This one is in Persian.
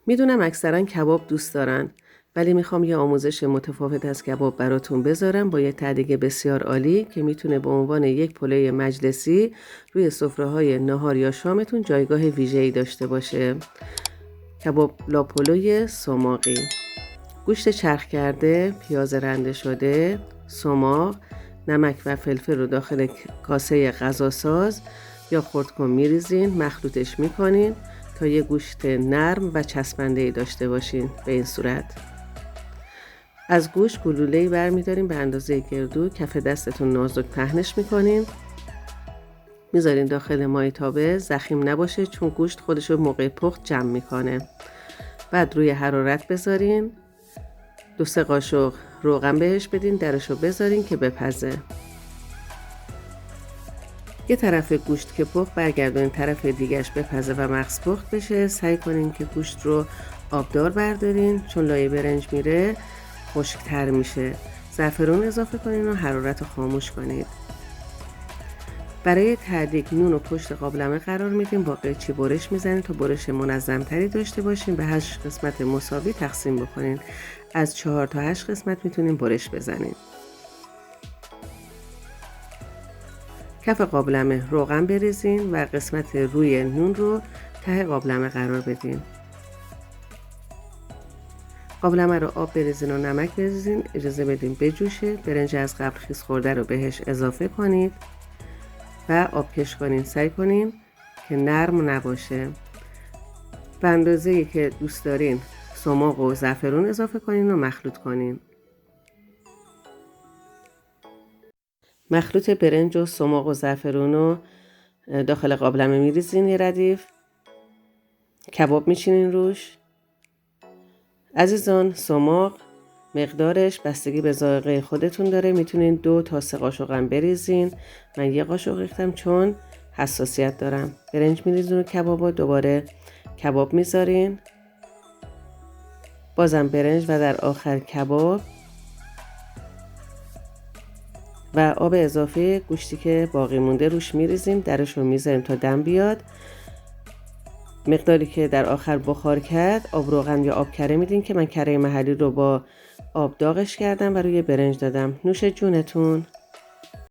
میدونم اکثرا کباب دوست دارن، ولی میخوام یه آموزش متفاوت از کباب براتون بذارم با یه تهیه بسیار عالی که میتونه به عنوان یک پلوی مجلسی روی سفره‌های نهار یا شامتون جایگاه ویژه‌ای داشته باشه. کباب لاپلوی سماقی: گوشت چرخ کرده، پیاز رنده شده، سماق، نمک و فلفل رو داخل کاسه غذاساز یا خردکن میریزین، مخلوطش میکنین تا یه گوشت نرم و چسبنده‌ای داشته باشین. به این صورت از گوشت گلوله‌ای برمیدارین به اندازه گردو، کف دستتون نازک پهنش میکنین، میذارین داخل مایتابه، ضخیم نباشه چون گوشت خودشو موقع پخت جمع میکنه. بعد روی حرارت بذارین، 2-3 قاشق روغن بهش بدین، درشو بذارین که بپزه. یه طرف گوشت که پخت برگردونین طرف دیگهش بپزه و مغز پخت بشه. سعی کنین که گوشت رو آبدار بردارین چون لایه برنج میره خشک‌تر میشه. زعفرون اضافه کنین و حرارت رو خاموش کنید. برای ته‌دیگ نون رو پشت قابلمه قرار میدین، با قیچی برش میزنین تا برش منظم‌تری داشته باشین. به 8 قسمت مساوی تقسیم بکنین. از 4 تا 8 قسمت میتونین برش بزنین. کف قابلمه روغن بریزین و قسمت روی نون رو ته قابلمه قرار بدین. قابلمه رو آب بریزین و نمک بریزین، اجازه بدین بجوشه. برنج از قبل خیس خورده رو بهش اضافه کنید و آبکش کنین. سعی کنین که نرم نباشه. به اندازه‌ای که دوست دارین سماق و زعفرون اضافه کنین و مخلوط کنین. مخلوط برنج و سماق و زعفرون رو داخل قابلمه میریزین، یه ردیف کباب میچینین روش. عزیزان، سماق مقدارش بستگی به ذائقه خودتون داره، میتونین 2 تا 3 قاشقم بریزین. من 1 قاشق ریختم چون حساسیت دارم. برنج میریزین و کبابو دوباره کباب میذارین، بازم برنج و در آخر کباب و آب اضافه گوشتی که باقی مونده روش میریزیم، درش رو میذاریم تا دم بیاد. مقداری که در آخر بخار کرد آب روغن یا آب کره میدین که من کره محلی رو با آب داغش کردم و روی برنج دادم. نوش جونتون.